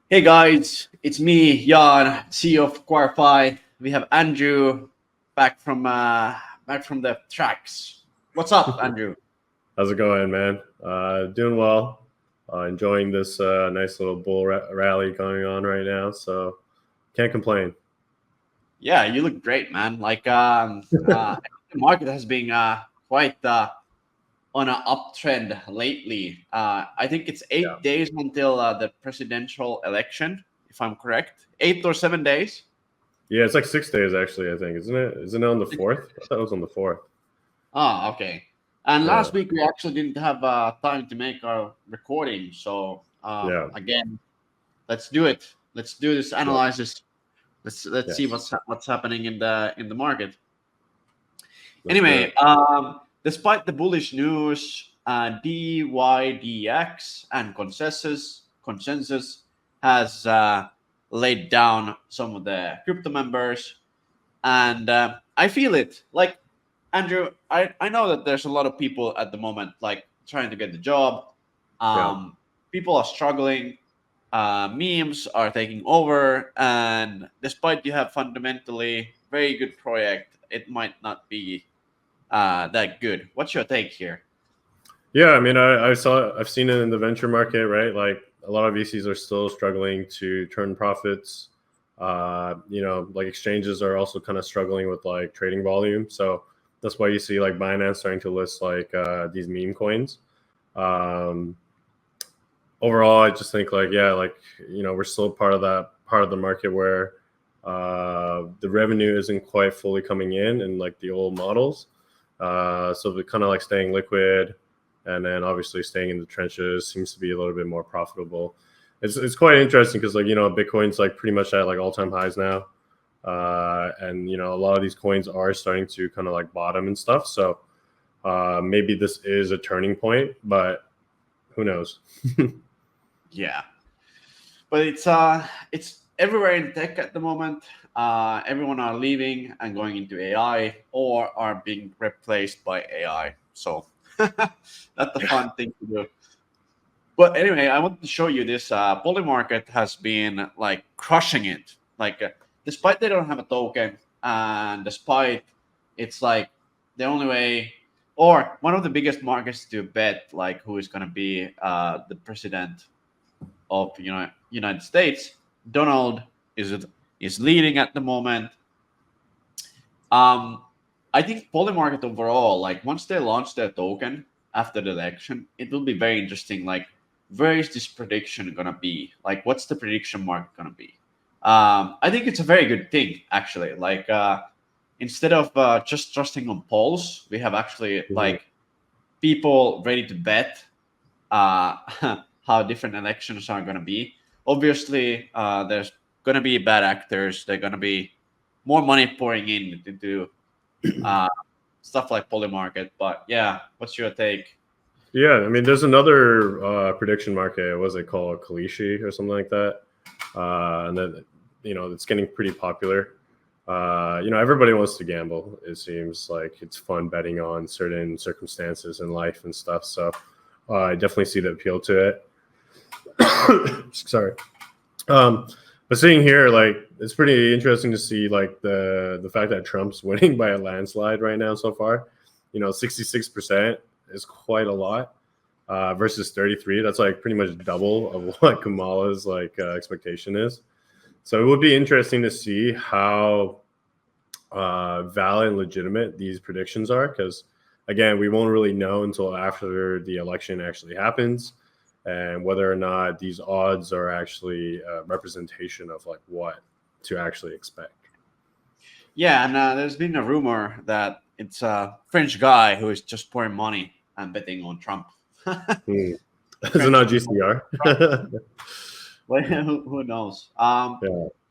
Hey guys, it's me, Jan, CEO of Acquire.Fi. We have Andrew back from the tracks. What's up, Andrew? How's it going, man? Doing well. Enjoying this nice little rally going on right now. So can't complain. Yeah, you look great, man. The market has been quite on an uptrend lately. I think it's Yeah. 8 days until the presidential election, if I'm correct. 8 or 7 days. Yeah, it's like 6 days actually, I think, isn't it? Isn't it on the fourth? I thought it was on the fourth. Ah, okay. And Yeah. last week we actually didn't have time to make our recording, so Yeah. again, let's do it. Let's do this Yeah. analysis. Let's see Yes. what's happening in the market. Let's do Anyway, it. despite the bullish news, DYDX and consensus has laid down some of the crypto members, and I feel it. Like Andrew, I know that there's a lot of people at the moment like trying to get the job. Yeah. People are struggling. Memes are taking over, and despite you have fundamentally very good project, it might not be that good. What's your take here? Yeah. I mean, I've seen it in the venture market, right? Like a lot of VCs are still struggling to turn profits. Like exchanges are also kind of struggling with like trading volume. So that's why you see like Binance starting to list like these meme coins. Um, Overall, I just think like we're still part of that part of the market where the revenue isn't quite fully coming in like the old models. So they're kind of like staying liquid, and then obviously staying in the trenches seems to be a little bit more profitable. It's quite interesting because Bitcoin's like pretty much at like all time highs now, and a lot of these coins are starting to kind of like bottom and stuff. So maybe this is a turning point, but who knows? Yeah, but it's everywhere in tech at the moment. Everyone are leaving and going into AI or are being replaced by AI. So that's the fun thing to do. But anyway, I want to show you this. Poly market has been like crushing it. Despite they don't have a token, and despite it's like the only way, or one of the biggest markets to bet like who is going to be the president of United States. Donald is leading at the moment. Um, I think Poly market overall, like once they launch their token after the election, it will be very interesting. Like, where is this prediction gonna be? Like, what's the prediction market gonna be? I think it's a very good thing actually. Instead of just trusting on polls, we have actually Mhm. like people ready to bet uh, how different elections are gonna be. Obviously, there's gonna be bad actors. There's gonna be more money pouring in into uh, stuff like Polymarket. But yeah, what's your take? Yeah, I mean, there's another prediction market. What's it called, Kalishi or something like that? And then it's getting pretty popular. Everybody wants to gamble. It seems like it's fun betting on certain circumstances in life and stuff. So I definitely see the appeal to it. Sorry. Um, but seeing here, like, it's pretty interesting to see like the fact that Trump's winning by a landslide right now so far. 66% is quite a lot versus 33. That's like pretty much double of what Kamala's like expectation is. So it would be interesting to see how valid and legitimate these predictions are, because again, we won't really know until after the election actually happens, and whether or not these odds are actually a representation of like what to actually expect. Yeah, and there's been a rumor that it's a French guy who is just pouring money and betting on Trump. The Hmm. Is it French not people. GCR? Well, who knows? Yeah.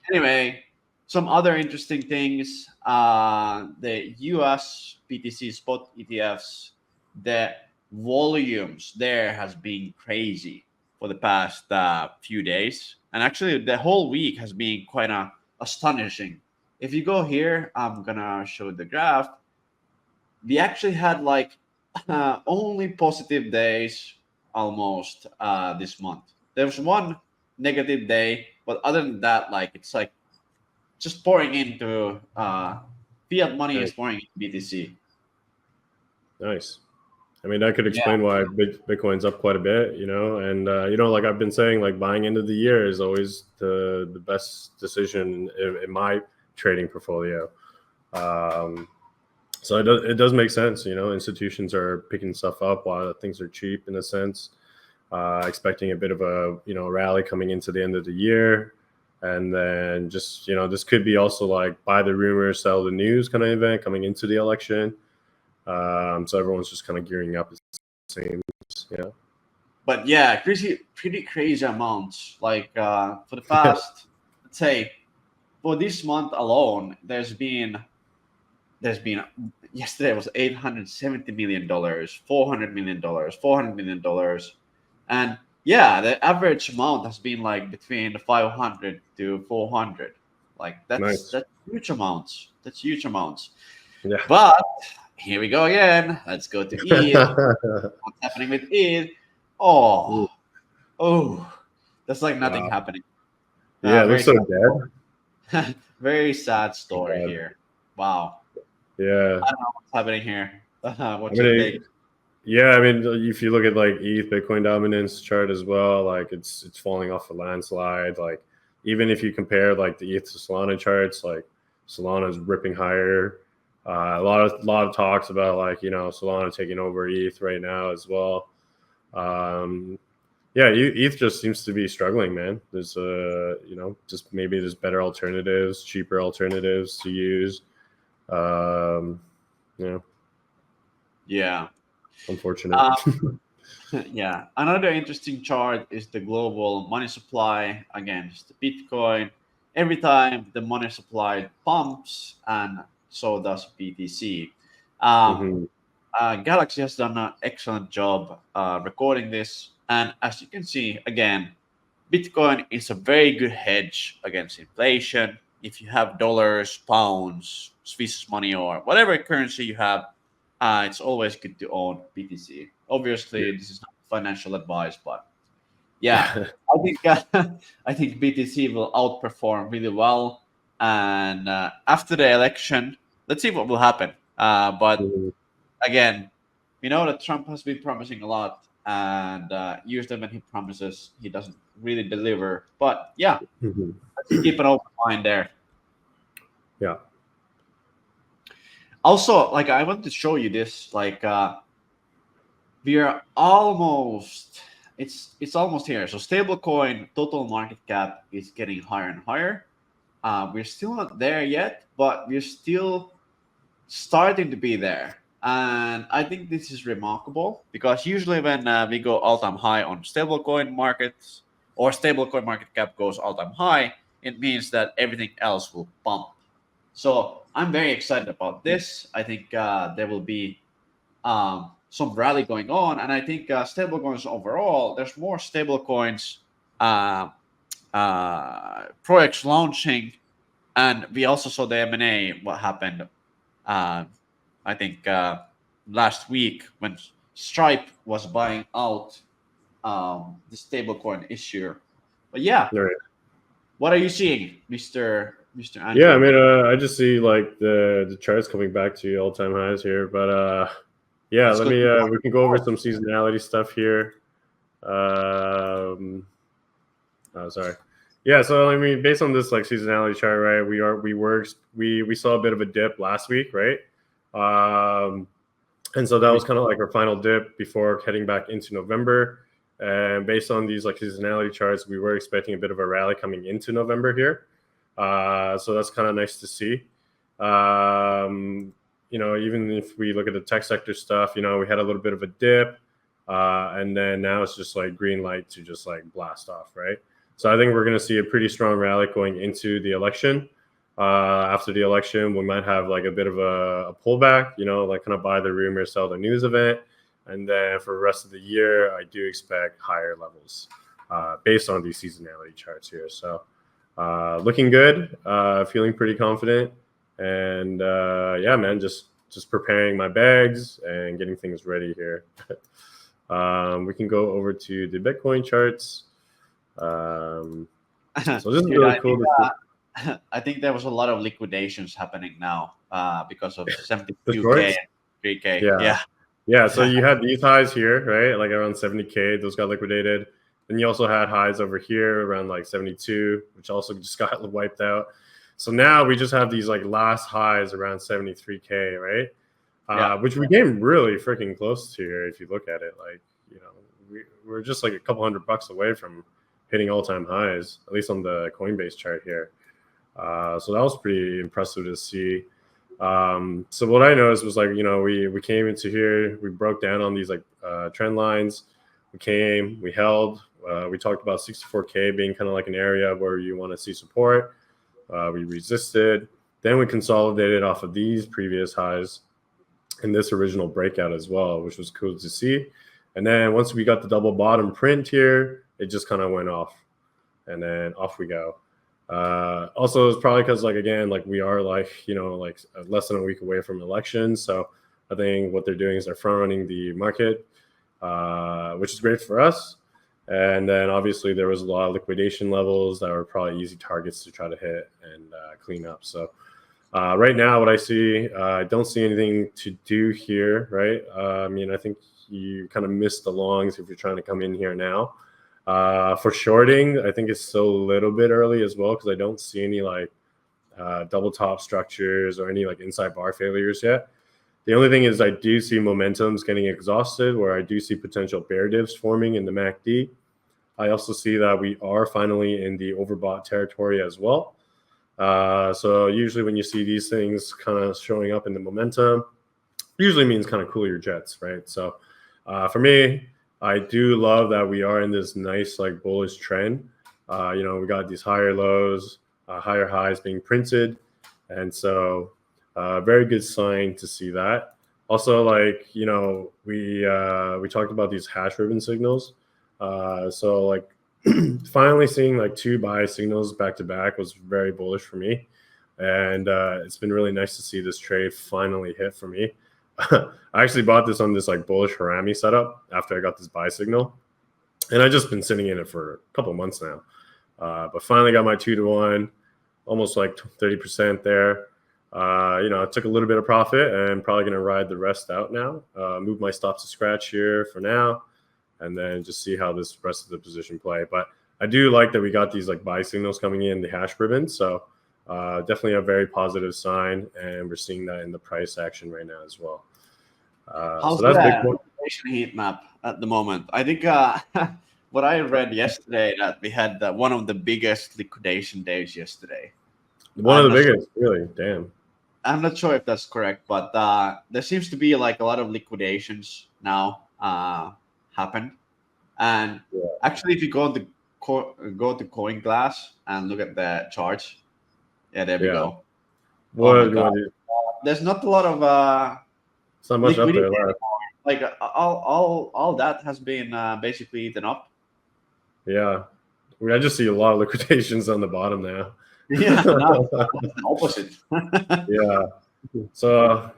Anyway, some other interesting things. The US BTC spot ETFs, the volumes there has been crazy for the past few days. And actually, the whole week has been quite astonishing. If you go here, I'm going to show the graph. We actually had like only positive days almost this month. There was one. negative day, but other than that, like it's like just pouring into fiat money is Nice. pouring into BTC. Nice. I mean, that could Yeah, explain why Bitcoin's up quite a bit, and like I've been saying, like buying into the year is always the best decision in my trading portfolio. So it does make sense, institutions are picking stuff up while things are cheap in a sense, expecting a bit of a rally coming into the end of the year, and then just this could be also like buy the rumors, sell the news kind of event coming into the election. So everyone's just kind of gearing up, it seems. Yeah. but yeah, pretty crazy amounts. Like for the past, let's say, for this month alone, there's been yesterday was $870 million, $400 million, $400 million, and yeah, the average amount has been like between 500 to 400. Like Nice. that's huge amounts. That's huge amounts. Yeah. But here we go again. Let's go to ETH. What's happening with ETH? Oh, oh, that's like nothing Wow. happening. Yeah, it Very looks so sad, dead. very sad story God. here. Wow, Yeah. I don't know what's happening here. I What's your take? mean, yeah, I mean, if you look at like ETH Bitcoin dominance chart as well, like it's falling off a landslide. Like even if you compare like the ETH to Solana charts, like Solana's ripping higher. A lot of talks about like Solana taking over ETH right now as well. Yeah, ETH just seems to be struggling, man. There's just maybe there's better alternatives, cheaper alternatives to use. Um, yeah, Yeah. unfortunate. Yeah. Another interesting chart is the global money supply against Bitcoin. Every time the money supply pumps, and so does BTC. Um, Hmm. Galaxy has done an excellent job recording this. And as you can see, again, Bitcoin is a very good hedge against inflation. If you have dollars, pounds, Swiss money, or whatever currency you have, it's always good to own BTC. Obviously, this is not financial advice, but yeah, I think I think BTC will outperform really well. And after the election, let's see what will happen. But Mhm. again, we know that Trump has been promising a lot, and usually when he promises, he doesn't really deliver. But yeah, Mhm. let's keep an open mind there. Yeah. Also, like I want to show you this, like we are almost it's almost here. So stablecoin total market cap is getting higher and higher. We're still not there yet, but we're still starting to be there. And I think this is remarkable because usually when we go all-time high on stablecoin markets or stablecoin market cap goes all-time high, it means that everything else will pump. So I'm very excited about this. I think there will be some rally going on, and I think stablecoins overall, there's more stablecoins uh, projects launching, and we also saw the M&A what happened uh, I think last week when Stripe was buying out the stablecoin issuer. But yeah, All right. what are you seeing, Mister Yeah, I Andrew? mean, I just see like the charts coming back to all-time highs here, but yeah, Let's let go me to the we can go over some seasonality stuff here. Um, oh, sorry. Yeah, so I mean, based on this like seasonality chart, right? We saw a bit of a dip last week, right? Um, and so that was kind of like our final dip before heading back into November. And based on these like seasonality charts, we were expecting a bit of a rally coming into November here. So that's kind of nice to see. Even if we look at the tech sector stuff, we had a little bit of a dip, and then now it's just like green light to just like blast off, right? So I think we're going to see a pretty strong rally going into the election. After the election, we might have like a bit of a pullback, like kind of buy the rumor, sell the news event. And then for the rest of the year, I do expect higher levels based on these seasonality charts here. So looking good, feeling pretty confident. And yeah, man, just preparing my bags and getting things ready here. We can go over to the Bitcoin charts. So this is Dude, really cool to see. I think there was a lot of liquidations happening now because of The 72K shorts, and 3K. yeah. Yeah. So you had these highs here, right? Like around 70K, those got liquidated. Then you also had highs over here around like 72, which also just got wiped out. So now we just have these like last highs around 73K, right? Which we came really freaking close to here if you look at it. Like, you know, we're just like a couple $100 away from hitting all-time highs, at least on the Coinbase chart here. So that was pretty impressive to see. So what I noticed was like, you know, we came into here, we broke down on these like trend lines. We held, we talked about 64K being kind of like an area where you want to see support. We resisted, then we consolidated off of these previous highs and this original breakout as well, which was cool to see. And then once we got the double bottom print here, it just kind of went off, and then off we go. Also, it's probably because, like, again, like we are like, you know, like less than a week away from elections. So I think what they're doing is they're front running the market, which is great for us. And then obviously there was a lot of liquidation levels that were probably easy targets to try to hit and clean up. So right now, what I see, I don't see anything to do here, right? I mean, I think you kind of missed the longs if you're trying to come in here now. For shorting, I think it's still a little bit early as well because I don't see any like double top structures or any like inside bar failures yet. The only thing is I do see momentum's getting exhausted, where I do see potential bear dips forming in the MACD. I also see that we are finally in the overbought territory as well. So usually when you see these things kind of showing up in the momentum, usually means kind of cool your jets, right? So for me, I do love that we are in this nice like bullish trend. You know, we got these higher lows, higher highs being printed. And so very good sign to see that. Also, like, you know, we talked about these hash ribbon signals. So like finally seeing like 2 buy signals back to back was very bullish for me. And it's been really nice to see this trade finally hit for me. I actually bought this on this like bullish Harami setup after I got this buy signal. And I've just been sitting in it for a couple months now. But finally got my 2-to-1, almost like 30% there. You know, I took a little bit of profit and probably going to ride the rest out now. Move my stops to scratch here for now, and then just see how this rest of the position play. But I do like that we got these like buy signals coming in the hash ribbon. So definitely a very positive sign, and we're seeing that in the price action right now as well. How's so that's the Bitcoin heat map at the moment? I think what I read yesterday that we had one of the biggest liquidation days yesterday. One of the biggest, really. Damn. I'm not sure if that's correct, but there seems to be like a lot of liquidations now happen. And actually, if you go to CoinGlass and look at the charts, there we go. What, there's not a lot of it's not much up there left. Like all that has been basically eaten up. Yeah, I just see a lot of liquidations on the bottom now. Yeah, no, it's the opposite. Yeah, so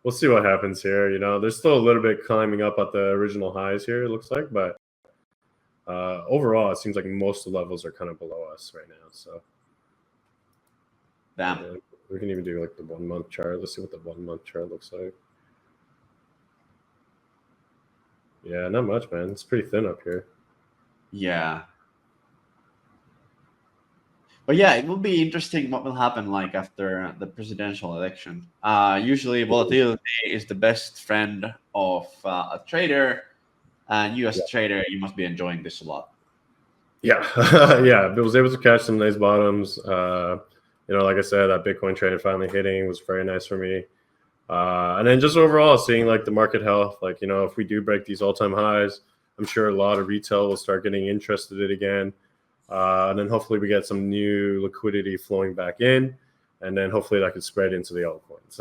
we'll see what happens here. You know, there's still a little bit climbing up at the original highs here, it looks like, but overall, it seems like most of the levels are kind of below us right now. So, damn, we can even do like the 1 month chart. Let's see what the 1 month chart looks like. Yeah, not much, man. It's pretty thin up here. Yeah. But yeah, it will be interesting what will happen like after the presidential election. Usually volatility is the best friend of a trader, and you as a trader, you must be enjoying this a lot. Yeah, yeah, I was able to catch some nice bottoms. You know, like I said, that Bitcoin trade finally hitting was very nice for me. And then just overall seeing like the market health, like, you know, if we do break these all-time highs, I'm sure a lot of retail will start getting interested in it again. And then hopefully we get some new liquidity flowing back in, and then hopefully that could spread into the altcoins.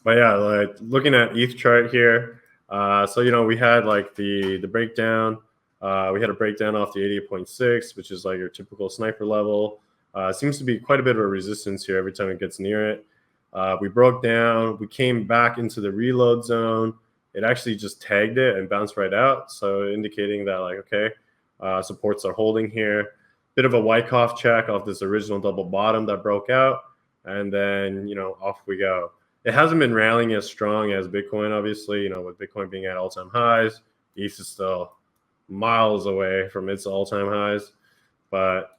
But yeah, like looking at ETH chart here. So, you know, we had like the breakdown. We had a breakdown off the 88.6, which is like your typical sniper level. Seems to be quite a bit of a resistance here every time it gets near it. We broke down. We came back into the reload zone. it actually just tagged it and bounced right out. So indicating that like, okay, supports are holding here. Bit of a Wyckoff check off this original double bottom that broke out. And then, off we go. It hasn't been rallying as strong as Bitcoin, obviously, with Bitcoin being at all-time highs. ETH is still miles away from its all-time highs. But,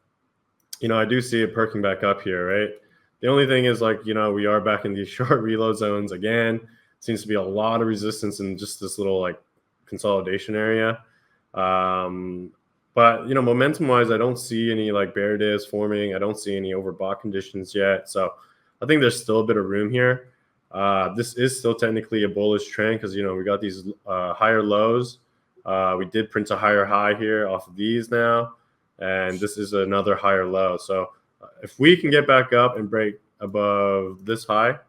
I do see it perking back up here, right? The only thing is like, we are back in these short reload zones again. Seems to be a lot of resistance in just this little like consolidation area. But, momentum-wise, I don't see any like bear divs forming. I don't see any overbought conditions yet. So I think there's still a bit of room here. This is still technically a bullish trend because, we got these higher lows. We did print a higher high here off of these now. And this is another higher low. So if we can get back up and break above this high,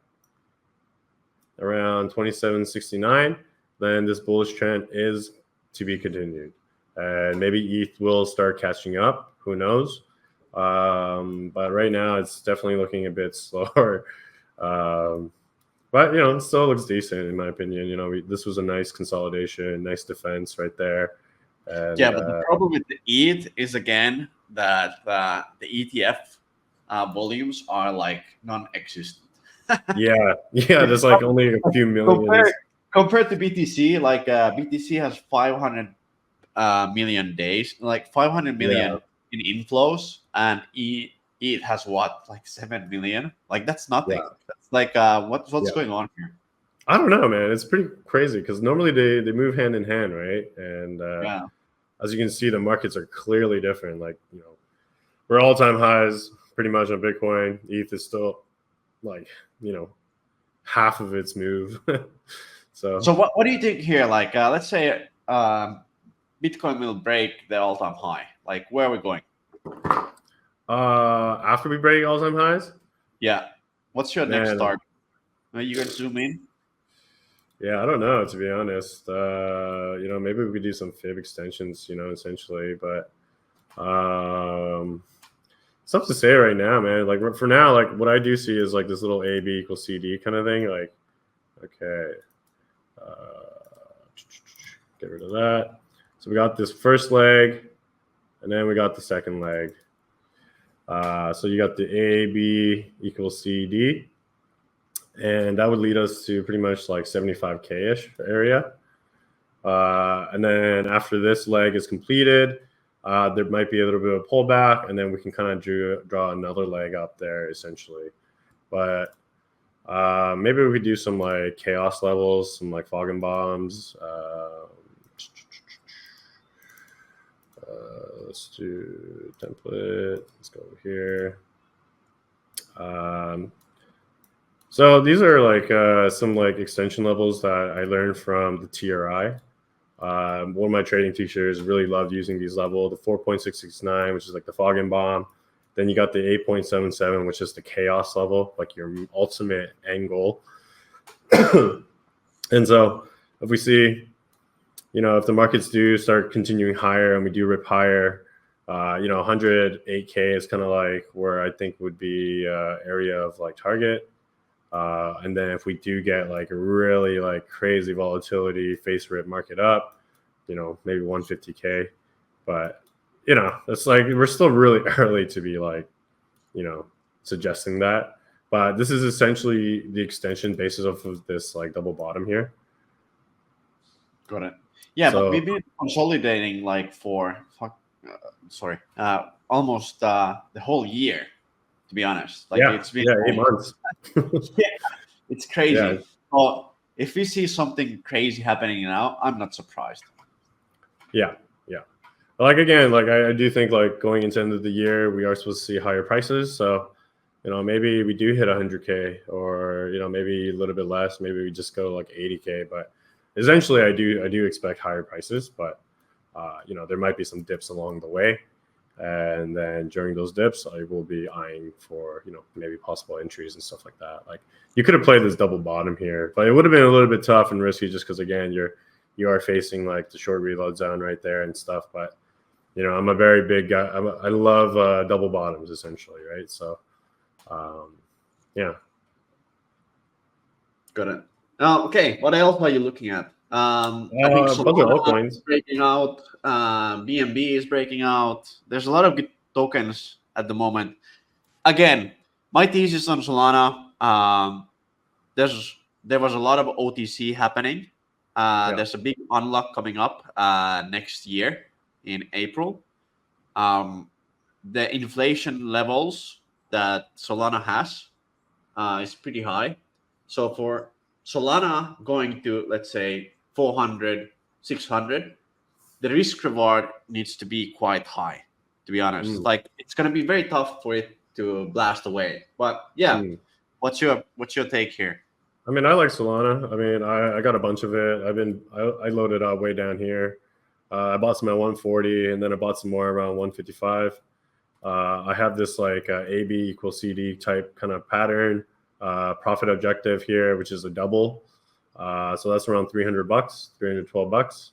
around 27.69, then this bullish trend is to be continued. And maybe ETH will start catching up. Who knows? But right now, it's definitely looking a bit slower. But, it still looks decent, in my opinion. This was a nice consolidation, nice defense right there. And, yeah, but the problem with the ETH is, again, that the ETF volumes are, like, non-existent. yeah, there's, like, only a few million. Compared to BTC, like, BTC has 500 million days, like 500 million in inflows, and ETH has what, like 7 million? Like, that's nothing. Yeah. That's like what's going on here? I don't know, man. It's pretty crazy because normally they move hand in hand, right? And as you can see, the markets are clearly different. Like, we're all-time highs pretty much on Bitcoin. ETH is still like, half of its move. So what do you think here? Like, let's say Bitcoin will break the all-time high. Like, where are we going? After we break all-time highs? Yeah. What's your next target? Are you going to zoom in? Yeah, I don't know, to be honest. Maybe we could do some fib extensions, essentially. But it's tough to say right now, man. Like, for now, like, what I do see is like this little AB equals CD kind of thing. Like, okay. Get rid of that. So we got this first leg, and then we got the second leg. So you got the AB equals CD, and that would lead us to pretty much like 75K-ish area. And then after this leg is completed, there might be a little bit of a pullback, and then we can kind of draw another leg up there, essentially. But maybe we could do some like chaos levels, some like fog and bombs. Let's do template. Let's go over here. So these are like some like extension levels that I learned from the TRI. One of my trading teachers really loved using these levels. The 4.669, which is like the fog and bomb. Then you got the 8.77, which is the chaos level, like your ultimate end goal. And so if we see, if the markets do start continuing higher and we do rip higher, 108K is kind of like where I think would be area of like target. And then if we do get like a really like crazy volatility, face rip market up, maybe 150K. But, it's like we're still really early to be like, suggesting that. But this is essentially the extension basis of this like double bottom here. Got it. Yeah, so, but we've been consolidating like for almost the whole year, to be honest. Like it's been 8 months. Yeah, it's crazy. Yeah. So if we see something crazy happening now, I'm not surprised. Yeah. Like again, like I do think like going into the end of the year, we are supposed to see higher prices. So, maybe we do hit 100K, or maybe a little bit less. Maybe we just go like 80K. But essentially, I do expect higher prices. But there might be some dips along the way, and then during those dips, I will be eyeing for maybe possible entries and stuff like that. Like you could have played this double bottom here, but it would have been a little bit tough and risky just because again you are facing like the short reload zone right there and stuff. But I'm a very big guy. I love double bottoms essentially, right? So, yeah. Got it. Okay, what else are you looking at? I think A bunch of Solana altcoins. is breaking out. BNB is breaking out. There's a lot of good tokens at the moment. Again, my thesis on Solana, there was a lot of OTC happening. Yeah. There's a big unlock coming up next year in April. The inflation levels that Solana has is pretty high. So for Solana going to, let's say, 400, 600, the risk reward needs to be quite high, to be honest. Mm. Like, it's going to be very tough for it to blast away. But yeah, Mm. what's your take here? I mean, I like Solana. I mean, I got a bunch of it. I loaded up way down here. I bought some at 140, and then I bought some more around 155. I have this like AB equals CD type kind of pattern, profit objective here, which is a double. So that's around $300, $312.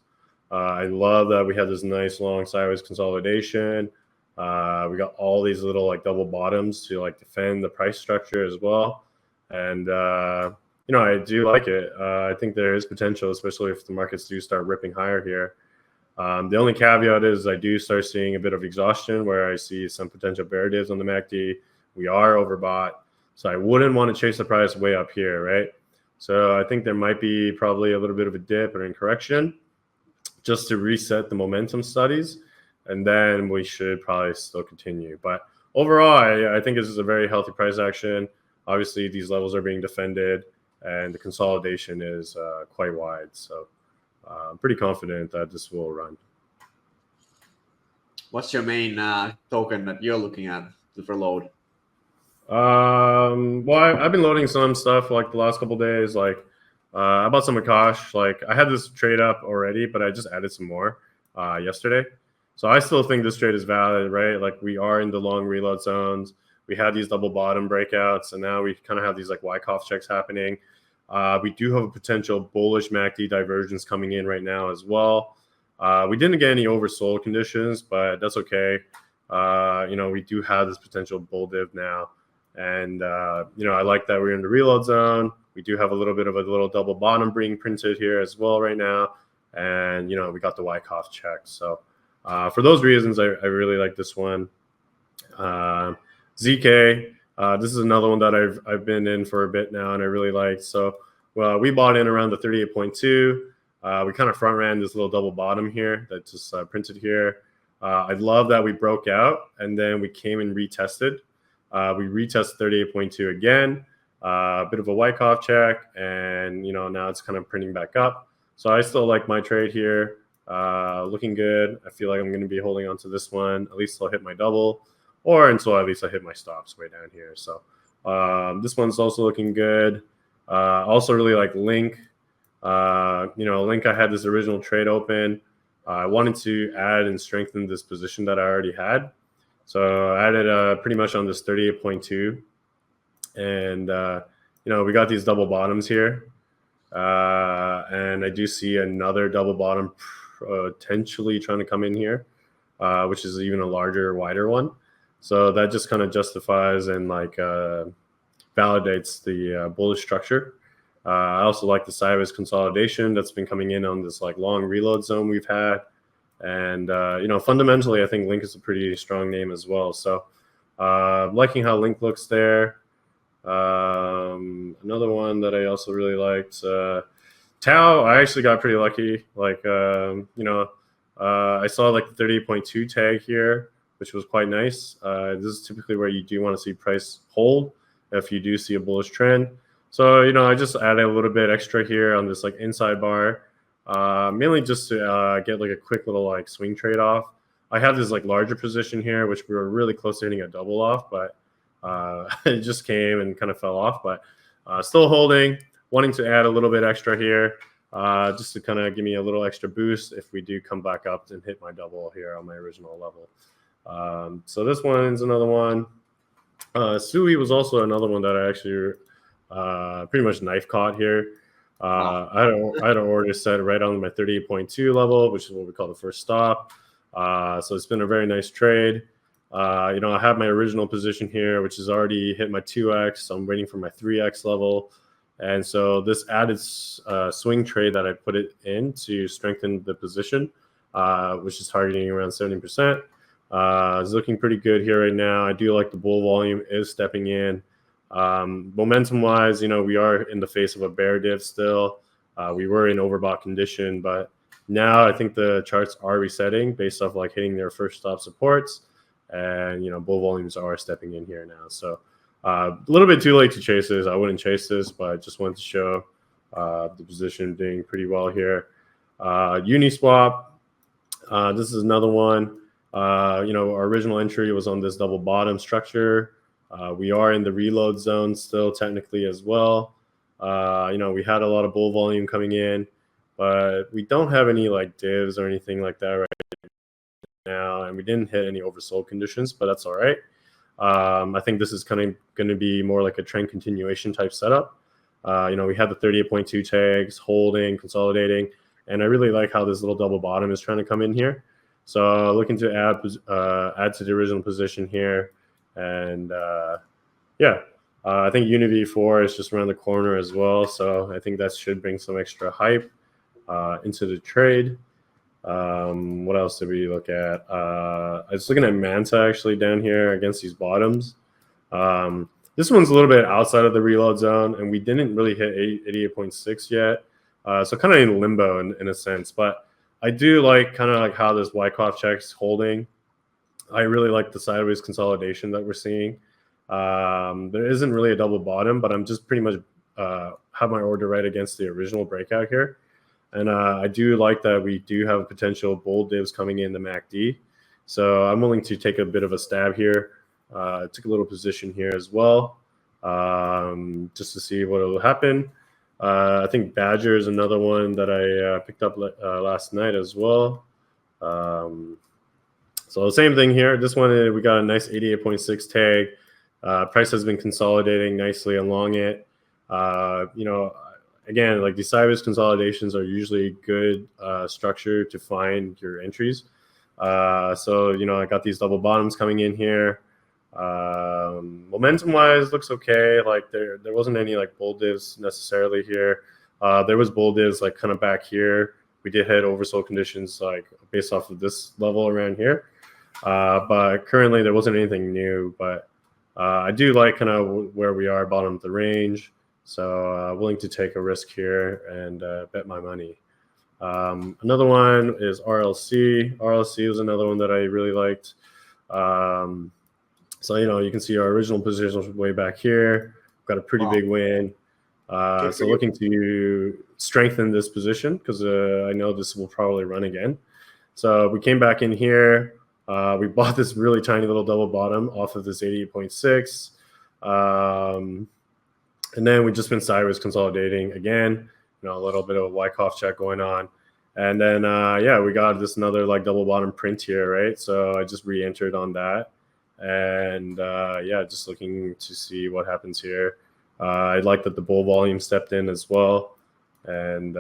I love that we have this nice long sideways consolidation. We got all these little like double bottoms to like defend the price structure as well. And I do like it. I think there is potential, especially if the markets do start ripping higher here. The only caveat is I do start seeing a bit of exhaustion where I see some potential bear divs on the MACD. We are overbought. So I wouldn't want to chase the price way up here, right? So I think there might be probably a little bit of a dip or in correction just to reset the momentum studies. And then we should probably still continue. But overall, I think this is a very healthy price action. Obviously, these levels are being defended and the consolidation is quite wide. So I'm pretty confident that this will run. What's your main token that you're looking at for load? Well, I've been loading some stuff like the last couple of days. Like I bought some Akash. Like I had this trade up already, but I just added some more yesterday. So I still think this trade is valid, right? Like we are in the long reload zones. We had these double bottom breakouts, and now we kind of have these like Wyckoff checks happening. We do have a potential bullish MACD divergence coming in right now as well. We didn't get any oversold conditions, but that's okay. We do have this potential bull div now. And, I like that we're in the reload zone. We do have a little bit of a little double bottom being printed here as well right now. And, we got the Wyckoff check. So for those reasons, I really like this one. ZK, this is another one that I've been in for a bit now and I really like. So we bought in around the 38.2. We kind of front ran this little double bottom here that just printed here. I love that we broke out and then we came and retested. We retested 38.2 again, a bit of a Wyckoff check, and now it's kind of printing back up. So I still like my trade here, looking good. I feel like I'm going to be holding on to this one. At least I'll hit my double, or until at least I hit my stops way down here. So this one's also looking good. Also really like Link. Link, I had this original trade open. I wanted to add and strengthen this position that I already had. So I added pretty much on this 38.2. And, we got these double bottoms here. And I do see another double bottom potentially trying to come in here, which is even a larger, wider one. So that just kind of justifies and validates the bullish structure. I also like the sideways consolidation that's been coming in on this long reload zone we've had. And, fundamentally, I think Link is a pretty strong name as well. So liking how Link looks there. Another one that I also really liked, Tau, I actually got pretty lucky. I saw the 38.2 tag here, which was quite nice. This is typically where you do want to see price hold if you do see a bullish trend. So, I just added a little bit extra here on this inside bar, mainly just to get a quick little swing trade off. I have this larger position here, which we were really close to hitting a double off, but it just came and kind of fell off. But still holding, wanting to add a little bit extra here, just to kind of give me a little extra boost if we do come back up and hit my double here on my original level. So this one's another one. Sui was also another one that I actually pretty much knife caught here. I had an order set right on my 38.2 level, which is what we call the first stop. So it's been a very nice trade. I have my original position here, which has already hit my 2x. So I'm waiting for my 3x level. And so this added swing trade that I put it in to strengthen the position, which is targeting around 70%. It's looking pretty good here right now. I do like the bull volume is stepping in. Momentum wise, we are in the face of a bear div still. We were in overbought condition, but now I think the charts are resetting based off like hitting their first stop supports, and bull volumes are stepping in here now. So a little bit too late to chase this. I wouldn't chase this, but I just wanted to show the position doing pretty well here. Uniswap, this is another one. Our original entry was on this double bottom structure. We are in the reload zone still technically as well. We had a lot of bull volume coming in, but we don't have any like divs or anything like that right now, and we didn't hit any oversold conditions, but that's all right. I think this is kind of going to be more like a trend continuation type setup. We had the 38.2 tags holding, consolidating, and I really like how this little double bottom is trying to come in here. So looking to add to the original position here, and I think UniV4 is just around the corner as well. So I think that should bring some extra hype into the trade. What else did we look at? I was looking at Manta actually down here against these bottoms. This one's a little bit outside of the reload zone, and we didn't really hit 88.6 yet. So kind of in limbo in a sense, but I do like kind of like how this Wyckoff check's holding. I really like the sideways consolidation that we're seeing. There isn't really a double bottom, but I'm just pretty much have my order right against the original breakout here. And I do like that we do have potential bull divs coming in the MACD. So I'm willing to take a bit of a stab here. Took a little position here as well, just to see what will happen. I think Badger is another one that I picked up last night as well. So the same thing here. This one, we got a nice 88.6 tag. Price has been consolidating nicely along it. Again, like these sideways consolidations are usually good structure to find your entries. So I got these double bottoms coming in here. Momentum wise looks okay. Like there wasn't any like bull divs necessarily here. There was bull divs like kind of back here. We did hit oversold conditions like based off of this level around here. But currently there wasn't anything new, but I do like kind of where we are bottom of the range. So willing to take a risk here and bet my money. Another one is RLC. RLC was another one that I really liked. So, you can see our original position was way back here. Got a pretty big win. So looking to strengthen this position because I know this will probably run again. So we came back in here. We bought this really tiny little double bottom off of this 88.6. And then we've just been sideways consolidating again, a little bit of a Wyckoff check going on. And then, we got this another like double bottom print here, right? So I just re-entered on that. And just looking to see what happens here. I like that the bull volume stepped in as well. And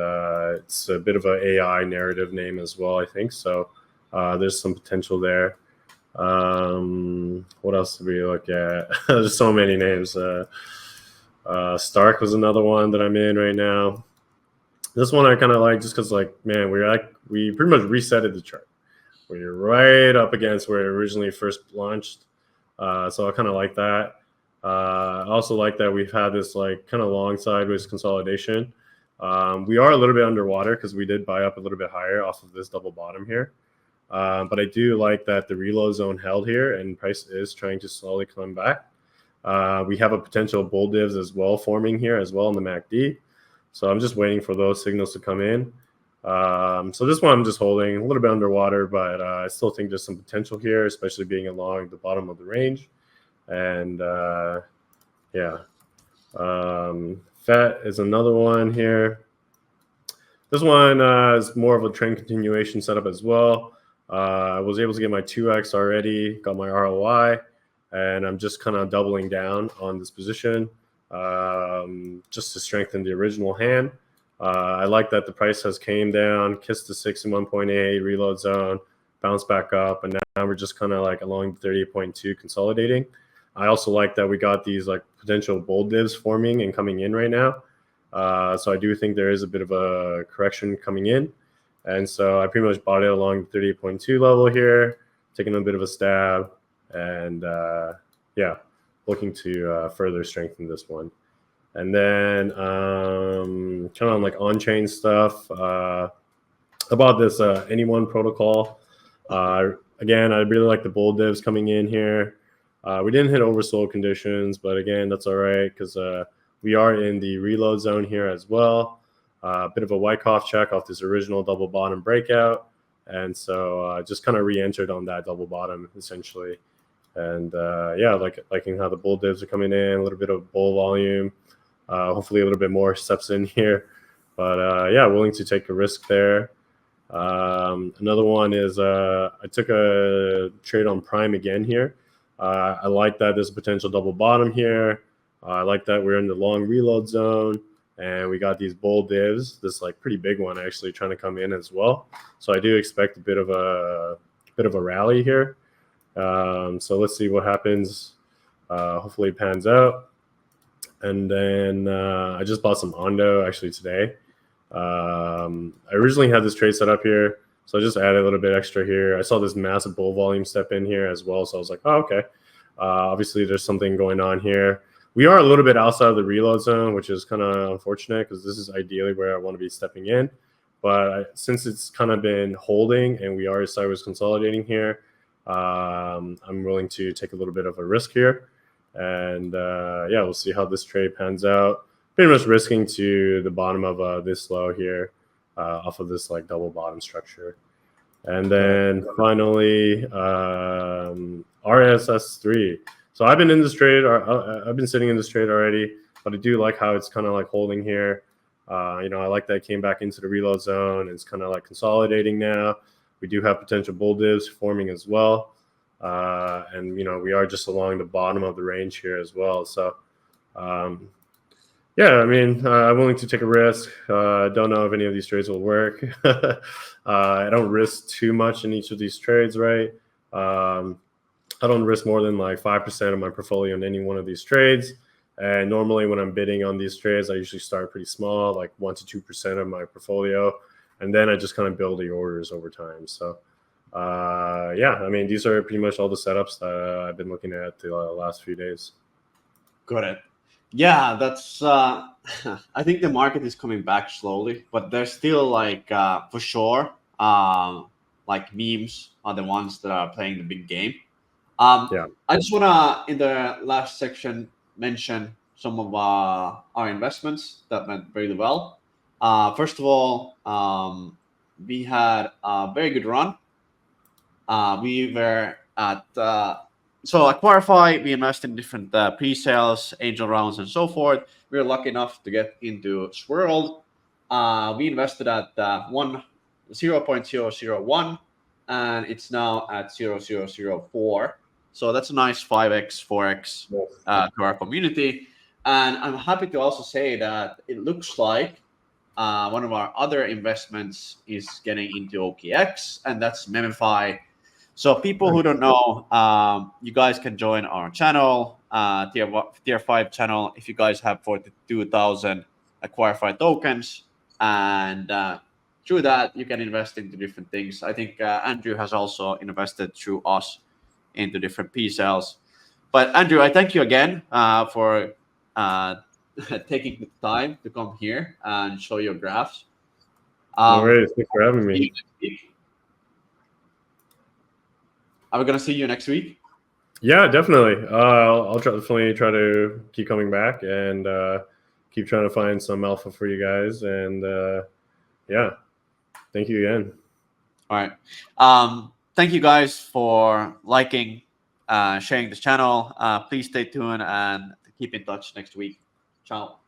it's a bit of an AI narrative name as well, I think. So there's some potential there. What else did we look at? There's so many names. Stark was another one that I'm in right now. This one I kind of like just because, we pretty much resetted the chart. We're right up against where it originally first launched. So I kind of like that. I also like that we've had this like kind of long sideways consolidation. We are a little bit underwater because we did buy up a little bit higher off of this double bottom here. But I do like that the reload zone held here and price is trying to slowly come back. We have a potential bull divs as well forming here as well in the MACD. So I'm just waiting for those signals to come in. So this one I'm just holding a little bit underwater, but I still think there's some potential here, especially being along the bottom of the range. And FET is another one here. This one is more of a trend continuation setup as well. I was able to get my 2x already, got my ROI, and I'm just kind of doubling down on this position just to strengthen the original hand. I like that the price has came down, kissed the 61.8 reload zone, bounced back up, and now we're just kind of like along the 38.2 consolidating. I also like that we got these like potential bull divs forming and coming in right now. So I do think there is a bit of a correction coming in. And so I pretty much bought it along the 38.2 level here, taking a bit of a stab, and yeah, looking to further strengthen this one. And then kind of like on-chain stuff. About this Anyone protocol. Again, I really like the bull divs coming in here. We didn't hit oversold conditions, but again, that's all right because we are in the reload zone here as well. A bit of a Wyckoff check off this original double bottom breakout. And so just kind of re-entered on that double bottom essentially. And yeah, liking how the bull divs are coming in, a little bit of bull volume. Hopefully a little bit more steps in here. But yeah, willing to take a risk there. Another one is I took a trade on Prime again here. I like that there's a potential double bottom here. I like that we're in the long reload zone. And we got these bull divs, this like pretty big one actually trying to come in as well. So I do expect a bit of a rally here. So let's see what happens. Hopefully it pans out. And then I just bought some Ondo actually today. I originally had this trade set up here, so I just added a little bit extra here. I saw this massive bull volume step in here as well, so I was like, oh, okay. Obviously, there's something going on here. We are a little bit outside of the reload zone, which is kind of unfortunate because this is ideally where I want to be stepping in. But since it's kind of been holding and we are sideways consolidating here, I'm willing to take a little bit of a risk here. And yeah, we'll see how this trade pans out. Pretty much risking to the bottom of this low here off of this like double bottom structure. And then finally, RSS3. So I've been in this trade. I've been sitting in this trade already, but I do like how it's kind of like holding here. I like that it came back into the reload zone. And it's kind of like consolidating now. We do have potential bull divs forming as well. And, we are just along the bottom of the range here as well. So, yeah, I mean, I'm willing to take a risk. Don't know if any of these trades will work. I don't risk too much in each of these trades, right? I don't risk more than like 5% of my portfolio in any one of these trades. And normally when I'm bidding on these trades, I usually start pretty small, like 1 to 2% of my portfolio. And then I just kind of build the orders over time. So, yeah, I mean, these are pretty much all the setups that I've been looking at the last few days. Got it. Yeah, that's. I think the market is coming back slowly, but there's still like for sure, like memes are the ones that are playing the big game. Yeah. I just wanna in the last section mention some of our investments that went really well. First of all, we had a very good run. We were at so Acquire.Fi, we invest in different pre-sales, angel rounds, and so forth. We were lucky enough to get into Swirl. We invested at 0.001, and it's now at 0.004. So that's a nice 5x, 4x to our community. And I'm happy to also say that it looks like one of our other investments is getting into OKX, and that's Memify. So people who don't know, you guys can join our channel, tier 5 channel, if you guys have 42,000 Acquire.Fi tokens. And through that, you can invest into different things. I think Andrew has also invested through us into different P-cells. But Andrew, I thank you again for taking the time to come here and show your graphs. No worries. Thanks for having me. Are we going to see you next week? Yeah, definitely. I'll definitely try to keep coming back and keep trying to find some alpha for you guys. And yeah, thank you again. All right. Thank you guys for liking, sharing this channel. Please stay tuned and keep in touch next week. Ciao.